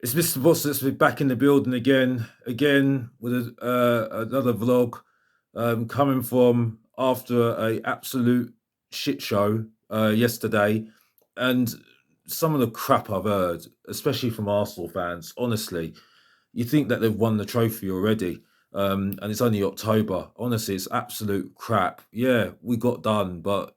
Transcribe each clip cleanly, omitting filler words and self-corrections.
It's Mr. Boss that's back in the building again with another vlog, coming from after a absolute shit show yesterday, and some of the crap I've heard, especially from Arsenal fans. Honestly, you think that they've won the trophy already, and it's only October. Honestly, it's absolute crap. Yeah, we got done, but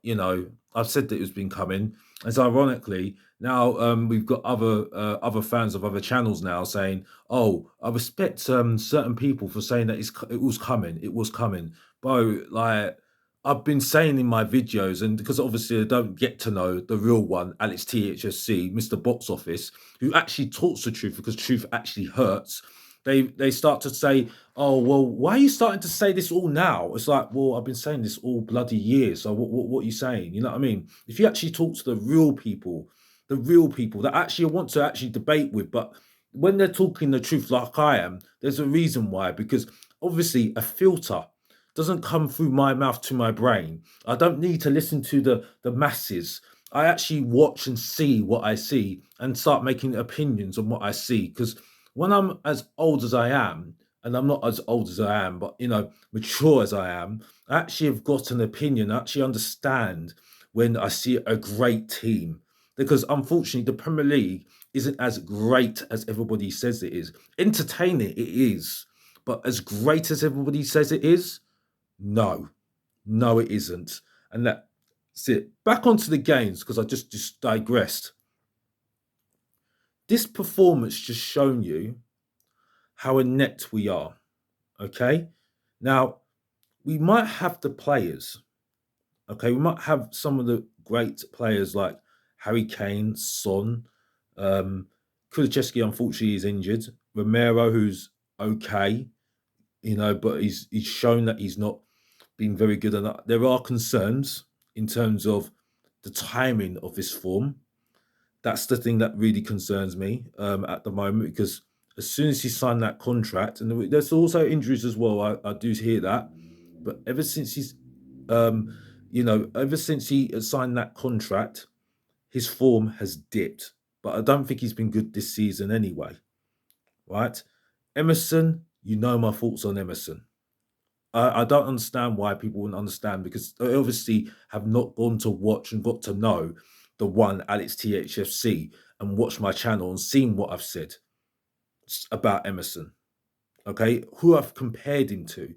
I've said that it's been coming. As ironically, now we've got other fans of other channels now saying, "Oh, I respect certain people for saying that it was coming. It was coming." Bro, like I've been saying in my videos, and because obviously I don't get to know the real one, Alex THSC, Mr. Box Office, who actually talks the truth because truth actually hurts. They start to say, "Oh well, why are you starting to say this all now?" It's like, well, I've been saying this all bloody years. So what are you saying? You know what I mean? If you actually talk to the real people that actually want to actually debate with, but when they're talking the truth like I am, there's a reason why. Because obviously a filter doesn't come through my mouth to my brain. I don't need to listen to the masses. I actually watch and see what I see and start making opinions on what I see. Because when I'm as old as I am, and I'm not as old as I am, but mature as I am, I actually have got an opinion. I actually understand when I see a great team. Because unfortunately, the Premier League isn't as great as everybody says it is. Entertaining, it is. But as great as everybody says it is, no. No, it isn't. And that's it. Back onto the games, because I just digressed. This performance just shown you how inept we are. Okay. Now, we might have the players. Okay. We might have some of the great players like Harry Kane, Son. Kulicheski, unfortunately, is injured. Romero, who's okay, but he's shown that he's not been very good. And there are concerns in terms of the timing of this form. That's the thing that really concerns me at the moment, because as soon as he signed that contract, and there's also injuries as well, I do hear that, but um, ever since he signed that contract, his form has dipped. But I don't think he's been good this season anyway, right? Emerson, you know my thoughts on Emerson. I don't understand why people wouldn't understand, because they obviously have not gone to watch and got to know the one Alex THFC and watched my channel and seen what I've said about Emerson. Okay, who I've compared him to,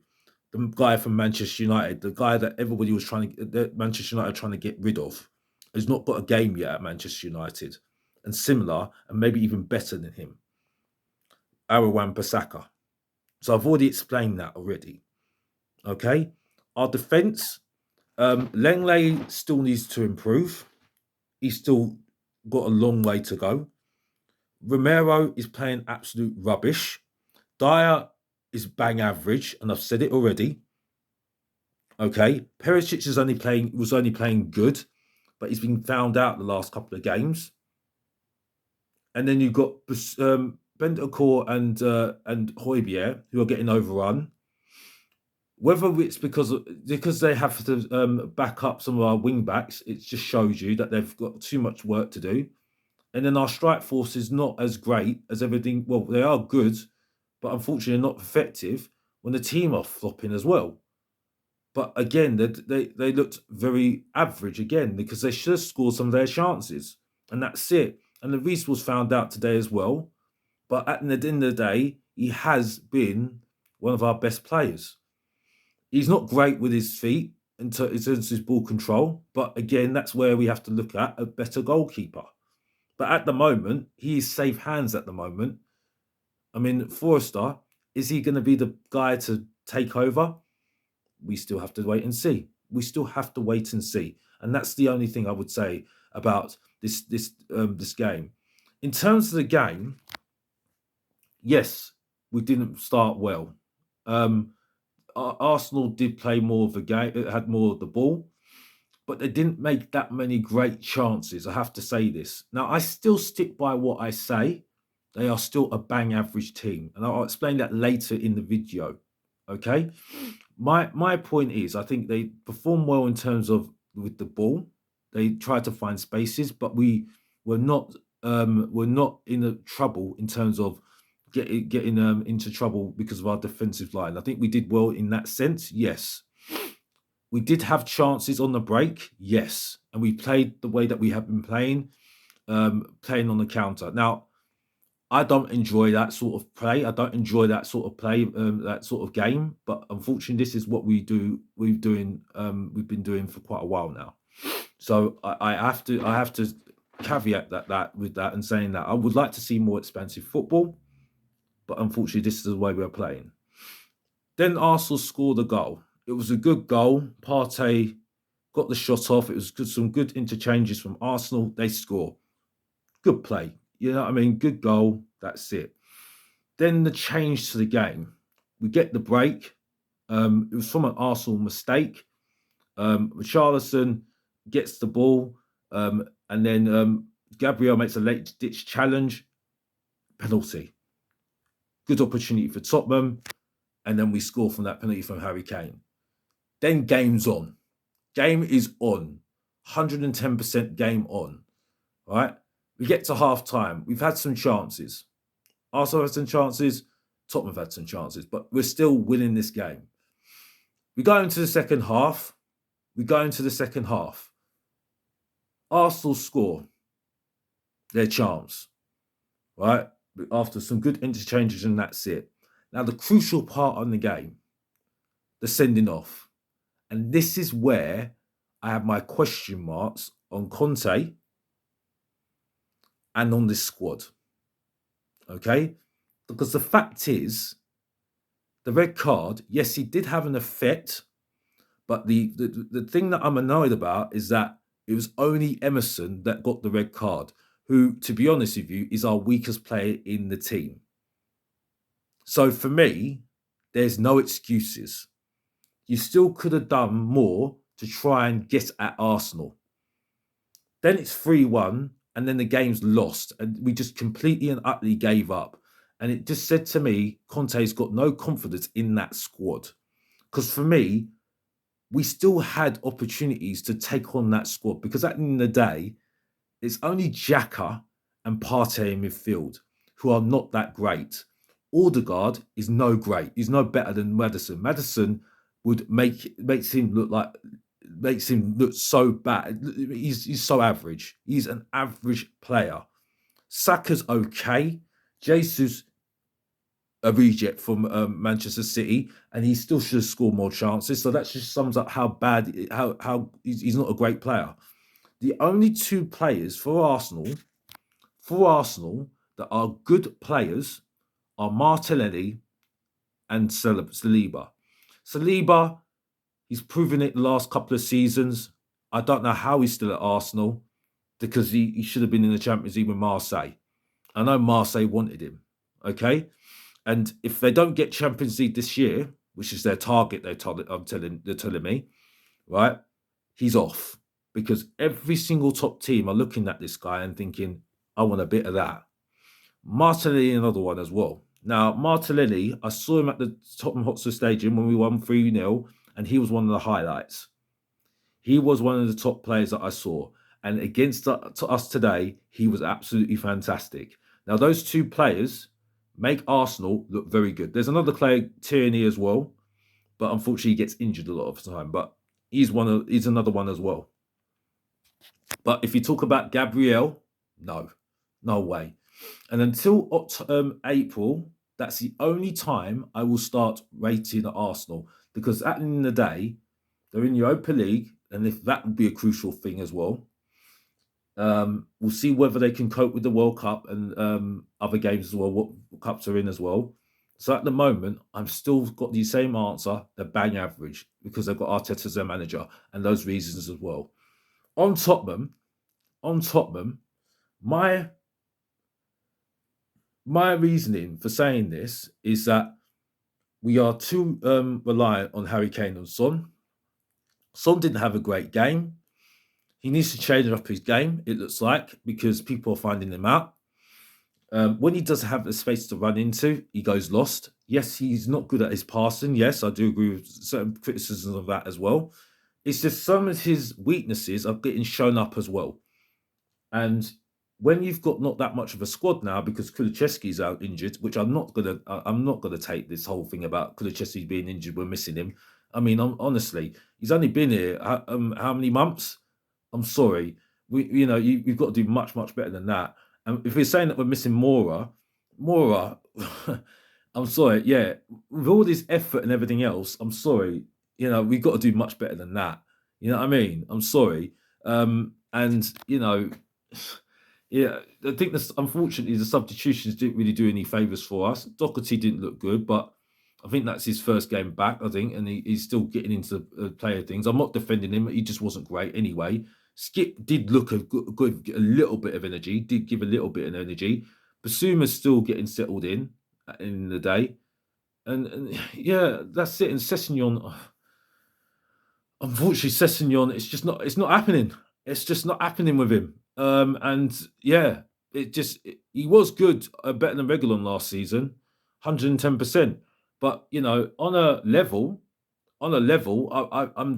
the guy from Manchester United, the guy that everybody was that Manchester United trying to get rid of, has not got a game yet at Manchester United, and similar and maybe even better than him, Arawan Pasaka. So I've already explained that already. Okay, our defense, Langley still needs to improve. He's still got a long way to go. Romero is playing absolute rubbish. Dyer is bang average, and I've said it already. Okay, Perisic was only playing good, but he's been found out the last couple of games. And then you've got Bentancur and Højbjerg, who are getting overrun. Whether it's because they have to back up some of our wing backs, it just shows you that they've got too much work to do. And then our strike force is not as great as everything. Well, they are good, but unfortunately not effective when the team are flopping as well. But again, they looked very average again, because they should have scored some of their chances. And that's it. And the Reese was found out today as well. But at the end of the day, he has been one of our best players. He's not great with his feet in terms of his ball control. But again, that's where we have to look at a better goalkeeper. But at the moment, he is safe hands at the moment. I mean, Forrester, is he going to be the guy to take over? We still have to wait and see. We still have to wait and see. And that's the only thing I would say about this game. In terms of the game, yes, we didn't start well. Arsenal did play more of the game, it had more of the ball, but they didn't make that many great chances. I have to say this. Now, I still stick by what I say. They are still a bang average team. And I'll explain that later in the video. Okay. My point is, I think they perform well in terms of with the ball. They tried to find spaces, but we were not we're not in a trouble in terms of getting into trouble because of our defensive line. I think we did well in that sense. Yes, we did have chances on the break. Yes, and we played the way that we have been playing, playing on the counter. Now, I don't enjoy that sort of play. I don't enjoy that sort of play, that sort of game. But unfortunately, this is what we do. We've been doing for quite a while now. So I have to caveat that with that and saying that I would like to see more expansive football, but unfortunately, this is the way we're playing. Then Arsenal scored a goal. It was a good goal. Partey got the shot off. It was good, some good interchanges from Arsenal. They score. Good play. You know what I mean? Good goal. That's it. Then the change to the game. We get the break. It was from an Arsenal mistake. Richarlison gets the ball, and then Gabriel makes a late ditch challenge, penalty. Good opportunity for Tottenham, and then we score from that penalty from Harry Kane. Then game's on. Game is on. 110% game on. Right? We get to half time. We've had some chances. Arsenal had some chances. Tottenham have had some chances, but we're still winning this game. We go into the second half. Arsenal score their chance, right? After some good interchanges, and that's it. Now, the crucial part on the game, the sending off. And this is where I have my question marks on Conte and on this squad. Okay? Because the fact is, the red card, yes, he did have an effect, but the thing that I'm annoyed about is that it was only Emerson that got the red card, who, to be honest with you, is our weakest player in the team. So for me, there's no excuses. You still could have done more to try and get at Arsenal. Then it's 3-1, and then the game's lost, and we just completely and utterly gave up. And it just said to me, Conte's got no confidence in that squad. Because for me, we still had opportunities to take on that squad, because at the end of the day, it's only Xhaka and Partey in midfield who are not that great. Odegaard is no great. He's no better than Maddison. Maddison would makes him look so bad. He's so average. He's an average player. Saka's okay. Jesus, a reject from Manchester City, and he still should have scored more chances. So that just sums up how bad, how he's not a great player. The only two players for Arsenal that are good players are Martinelli and Saliba. Saliba, he's proven it the last couple of seasons. I don't know how he's still at Arsenal, because he should have been in the Champions League with Marseille. I know Marseille wanted him, okay? And if they don't get Champions League this year, which is their target, they're telling me, right? He's off, because every single top team are looking at this guy and thinking, I want a bit of that. Martinelli, another one as well. Now, Martinelli, I saw him at the Tottenham Hotspur Stadium when we won 3-0, and he was one of the highlights. He was one of the top players that I saw. And against us today, he was absolutely fantastic. Now, those two players make Arsenal look very good. There's another player, Tierney, as well, but unfortunately he gets injured a lot of the time. But he's another one as well. But if you talk about Gabriel, no way. And until April, that's the only time I will start rating Arsenal, because at the end of the day, they're in Europa League, and if that would be a crucial thing as well. We'll see whether they can cope with the World Cup and other games as well, what cups are in as well. So at the moment, I'm still got the same answer, they're bang average, because they've got Arteta as their manager, and those reasons as well. On Tottenham, my reasoning for saying this is that we are too reliant on Harry Kane and Son. Son didn't have a great game. He needs to change up his game, it looks like, because people are finding him out. When he does have the space to run into, he goes lost. Yes, he's not good at his passing. Yes, I do agree with certain criticisms of that as well. It's just some of his weaknesses are getting shown up as well. And when you've got not that much of a squad now because Kulusevski's out injured, which I'm not gonna take this whole thing about Kulusevski being injured. We're missing him. I mean, honestly, he's only been here how many months? I'm sorry. You've got to do much, much better than that. And if we're saying that we're missing Mora, I'm sorry. Yeah, with all this effort and everything else, I'm sorry. We've got to do much better than that. You know what I mean? I'm sorry. And yeah, I think this unfortunately the substitutions didn't really do any favors for us. Doherty didn't look good, but I think that's his first game back. I think, and he's still getting into the player things. I'm not defending him; he just wasn't great anyway. Skip did look a little bit of energy. Did give a little bit of energy. Basuma's still getting settled in the day, and yeah, that's it. And Sessegnon, unfortunately, Sessegnon, it's not happening. It's just not happening with him. And yeah, he was good, better than Reguilon last season, 110%. But on a level, I'm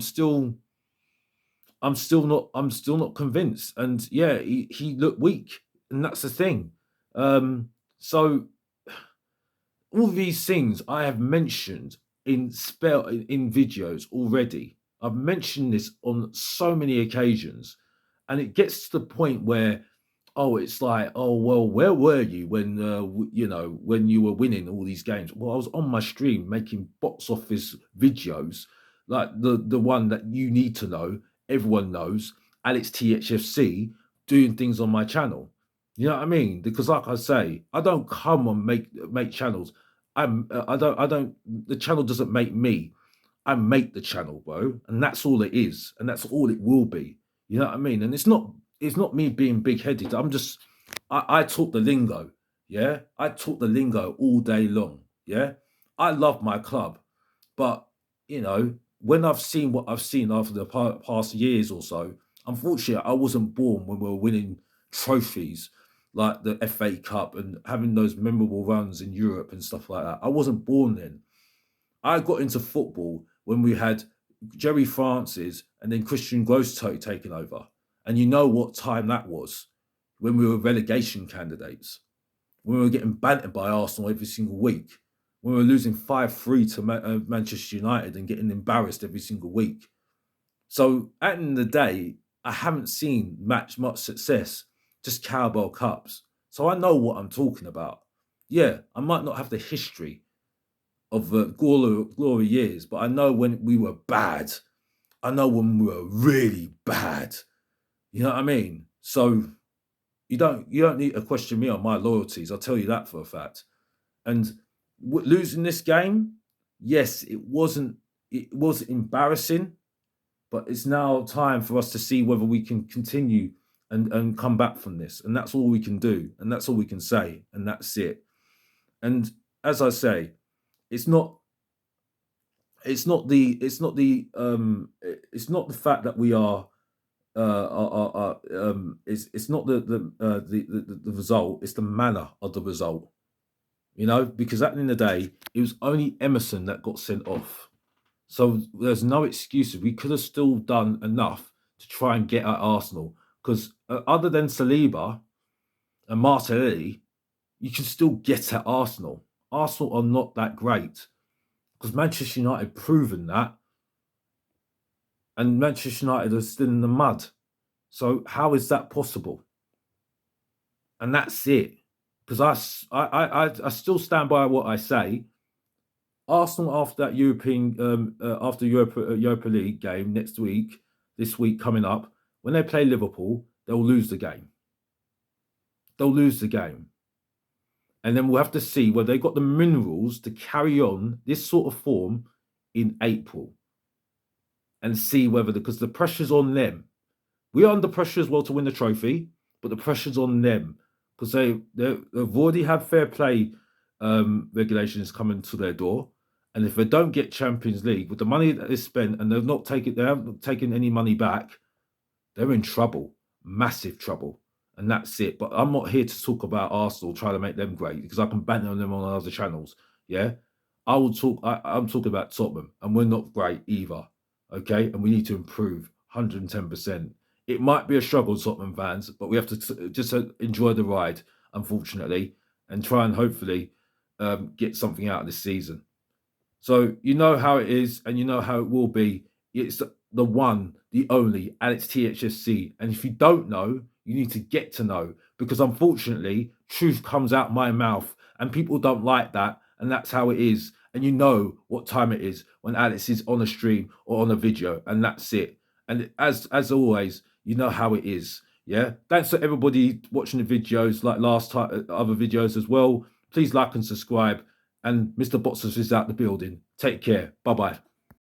still not convinced. And yeah, he looked weak, and that's the thing. So all these things I have mentioned in videos already. I've mentioned this on so many occasions, and it gets to the point where, oh, it's like, oh well, where were you when when you were winning all these games? Well, I was on my stream making box office videos, like the one that you need to know, everyone knows, Alex THFC, doing things on my channel. You know what I mean? Because, like I say, I don't come and make channels. I don't. The channel doesn't make me. I make the channel, bro, and that's all it is, and that's all it will be. You know what I mean? And it's not me being big headed. I talk the lingo. Yeah, I talk the lingo all day long. Yeah, I love my club, but when I've seen what I've seen after the past years or so, unfortunately, I wasn't born when we were winning trophies like the FA Cup and having those memorable runs in Europe and stuff like that. I wasn't born then. I got into football when we had Jerry Francis and then Christian Gross taking over. And you know what time that was, when we were relegation candidates, when we were getting bantered by Arsenal every single week, when we were losing 5-3 to Manchester United and getting embarrassed every single week. So at the end of the day, I haven't seen much success, just cowbell cups. So I know what I'm talking about. Yeah, I might not have the history of the glory years, but I know when we were bad. I know when we were really bad. You know what I mean? So you don't need to question me on my loyalties. I'll tell you that for a fact. And losing this game, yes, it was embarrassing, but it's now time for us to see whether we can continue and come back from this. And that's all we can do. And that's all we can say. And that's it. And as I say, it's not the fact that we it's not the result, it's the manner of the result. Because at the end of the day, it was only Emerson that got sent off. So there's no excuses. We could have still done enough to try and get at Arsenal. Because other than Saliba and Martinelli, you can still get at Arsenal. Arsenal are not that great. Because Manchester United proven that. And Manchester United are still in the mud. So how is that possible? And that's it. Because I still stand by what I say. Arsenal after that after Europa League game this week coming up, when they play Liverpool, they'll lose the game. They'll lose the game. And then we'll have to see whether they've got the minerals to carry on this sort of form in April. And see whether, because the pressure's on them. We're under pressure as well to win the trophy, but the pressure's on them. Because they've already had fair play regulations coming to their door. And if they don't get Champions League with the money that they spent and they haven't taken any money back, they're in trouble, massive trouble. And that's it. But I'm not here to talk about Arsenal, trying to make them great, because I can ban them on other channels. Yeah. I'm talking about Tottenham, and we're not great either. Okay. And we need to improve 110%. It might be a struggle, Tottenham fans, but we have to just enjoy the ride, unfortunately, and try and hopefully get something out of this season. So you know how it is, and you know how it will be. It's the one, the only, and it's THSC. And if you don't know, you need to get to know, because unfortunately, truth comes out my mouth, and people don't like that, and that's how it is. And you know what time it is when Alex is on a stream or on a video, and that's it. And as always, you know how it is. Yeah. Thanks to everybody watching the videos, like last time, other videos as well. Please like and subscribe. And Mr. Boxers is out the building. Take care. Bye bye.